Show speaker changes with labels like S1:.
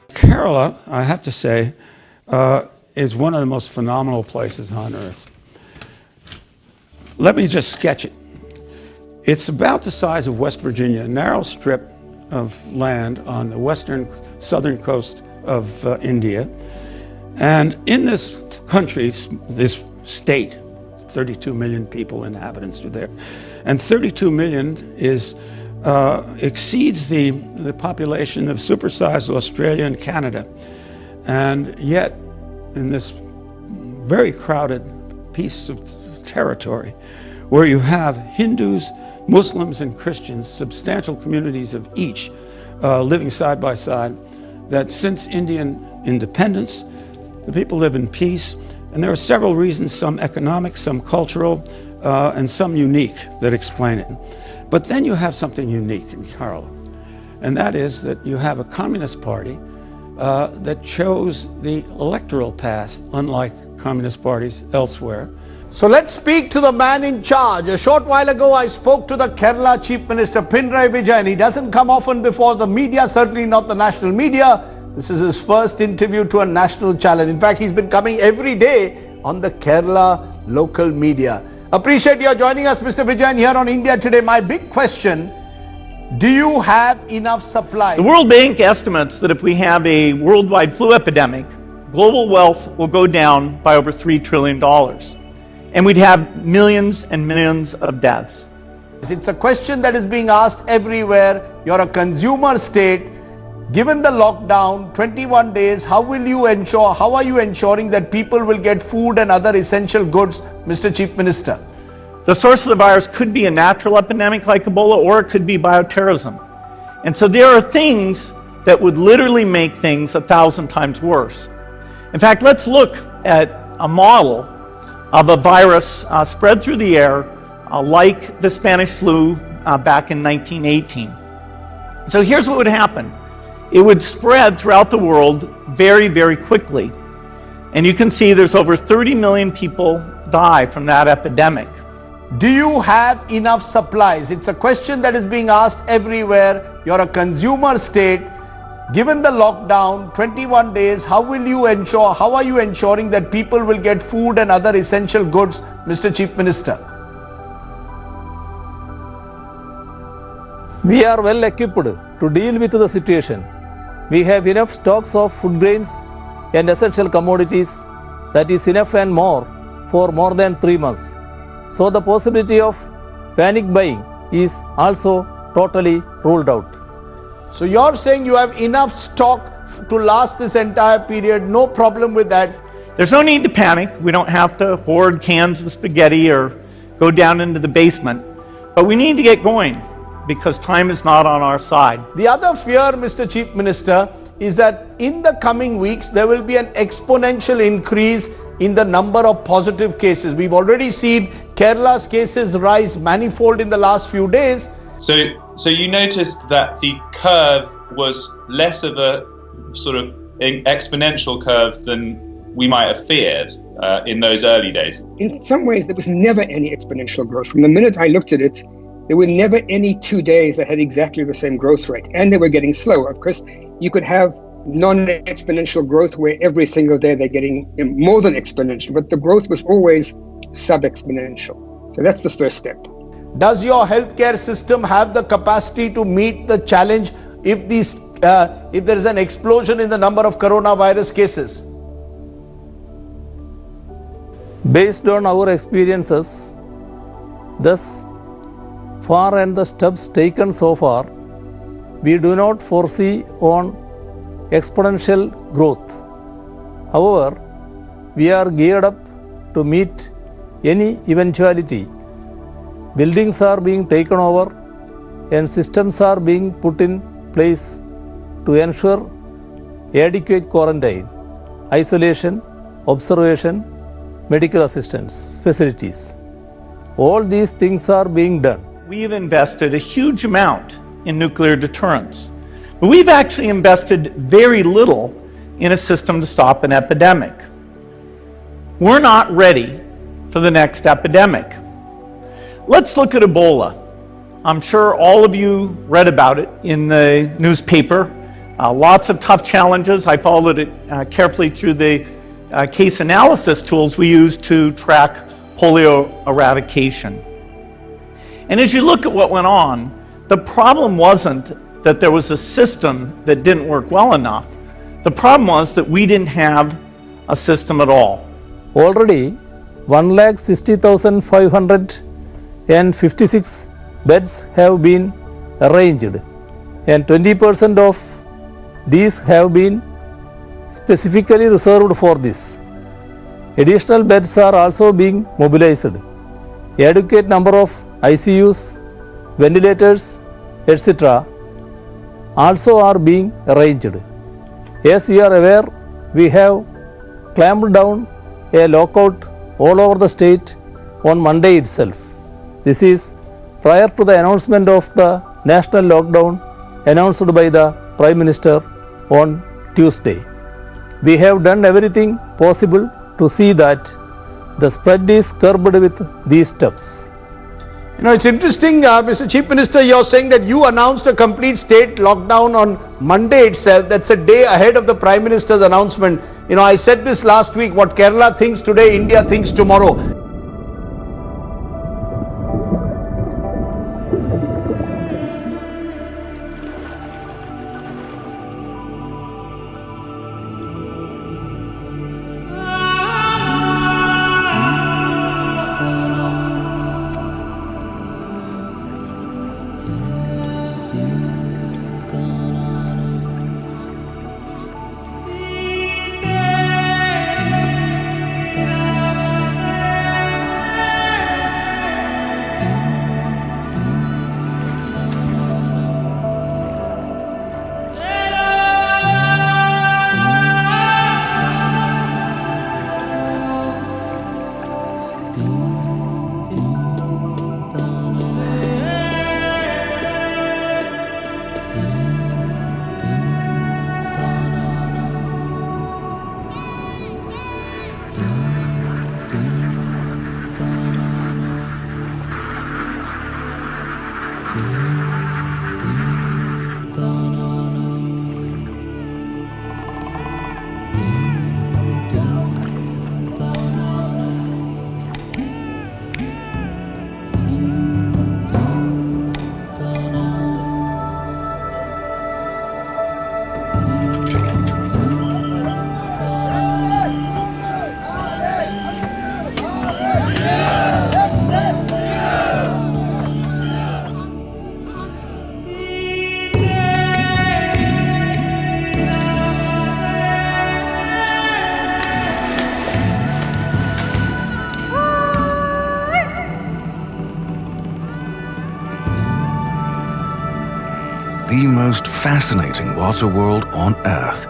S1: Kerala, I have to say, is one of the most phenomenal places on earth. Let me just sketch it. It's about the size of West Virginia, a narrow strip of land on the southern coast of India. And in this country, this state, 32 million inhabitants are there, and 32 million exceeds the population of supersized Australia and Canada. And yet, in this very crowded piece of territory, where you have Hindus, Muslims, and Christians, substantial communities of each living side by side, that since Indian independence, the people live in peace. And there are several reasons, some economic, some cultural, and some unique, that explain it. But then you have something unique in Kerala, and that is that you have a communist party that chose the electoral path, unlike communist parties elsewhere.
S2: So let's speak to the man in charge. A short while ago, I spoke to the Kerala Chief Minister, Pinarayi Vijayan. He doesn't come often before the media, certainly not the national media. This is his first interview to a national channel. In fact, he's been coming every day on the Kerala local media. Appreciate your joining us, Mr. Vijayan, here on India Today. My big question, do you have enough supply?
S3: The World Bank estimates that if we have a worldwide flu epidemic, global wealth will go down by over $3 trillion. And we'd have millions and millions of deaths.
S2: It's a question that is being asked everywhere. You're a consumer state. Given the lockdown, 21 days, how are you ensuring that people will get food and other essential goods, Mr. Chief Minister?
S3: The source of the virus could be a natural epidemic like Ebola, or it could be bioterrorism. And so there are things that would literally make things 1,000 times worse. In fact, let's look at a model of a virus spread through the air like the Spanish flu back in 1918. So here's what would happen. It would spread throughout the world very, very quickly. And you can see there's over 30 million people die from that epidemic.
S2: Do you have enough supplies? It's a question that is being asked everywhere. You're a consumer state. Given the lockdown, 21 days, how are you ensuring that people will get food and other essential goods, Mr. Chief Minister?
S4: We are well equipped to deal with the situation. We have enough stocks of food grains and essential commodities, that is enough and more for more than 3 months. So the possibility of panic buying is also totally ruled out.
S2: So you're saying you have enough stock to last this entire period, no problem with that?
S3: There's no need to panic. We don't have to hoard cans of spaghetti or go down into the basement. But we need to get going, because time is not on our side.
S2: The other fear, Mr. Chief Minister, is that in the coming weeks, there will be an exponential increase in the number of positive cases. We've already seen Kerala's cases rise manifold in the last few days.
S5: So you noticed that the curve was less of a sort of exponential curve than we might have feared in those early days.
S6: In some ways, there was never any exponential growth. From the minute I looked at it, there were never any 2 days that had exactly the same growth rate, and they were getting slower. Of course, you could have non-exponential growth where every single day they're getting more than exponential, but the growth was always sub-exponential. So that's the first step.
S2: Does your healthcare system have the capacity to meet the challenge if there is an explosion in the number of coronavirus cases?
S4: Based on our experiences thus far and the steps taken so far, we do not foresee on exponential growth. However, we are geared up to meet any eventuality. Buildings are being taken over and systems are being put in place to ensure adequate quarantine, isolation, observation, medical assistance facilities. All these things are being done.
S3: We've invested a huge amount in nuclear deterrence, but we've actually invested very little in a system to stop an epidemic. We're not ready for the next epidemic. Let's look at Ebola. I'm sure all of you read about it in the newspaper Lots of tough challenges. I followed it carefully through the case analysis tools we use to track polio eradication. And as you look at what went on, the problem wasn't that there was a system that didn't work well enough. The problem was that we didn't have a system at all.
S4: Already 1,60,556 beds have been arranged, and 20% of these have been specifically reserved for this. Additional beds are also being mobilized. Adequate number of ICUs, ventilators, etc. also are being arranged. As we are aware, we have clamped down a lockout all over the state on Monday itself. This is prior to the announcement of the national lockdown announced by the Prime Minister on Tuesday. We have done everything possible to see that the spread is curbed with these steps.
S2: You know, it's interesting, Mr. Chief Minister, you're saying that you announced a complete state lockdown on Monday itself. That's a day ahead of the Prime Minister's announcement. You know, I said this last week, what Kerala thinks today, India thinks tomorrow.
S7: The most fascinating water world on Earth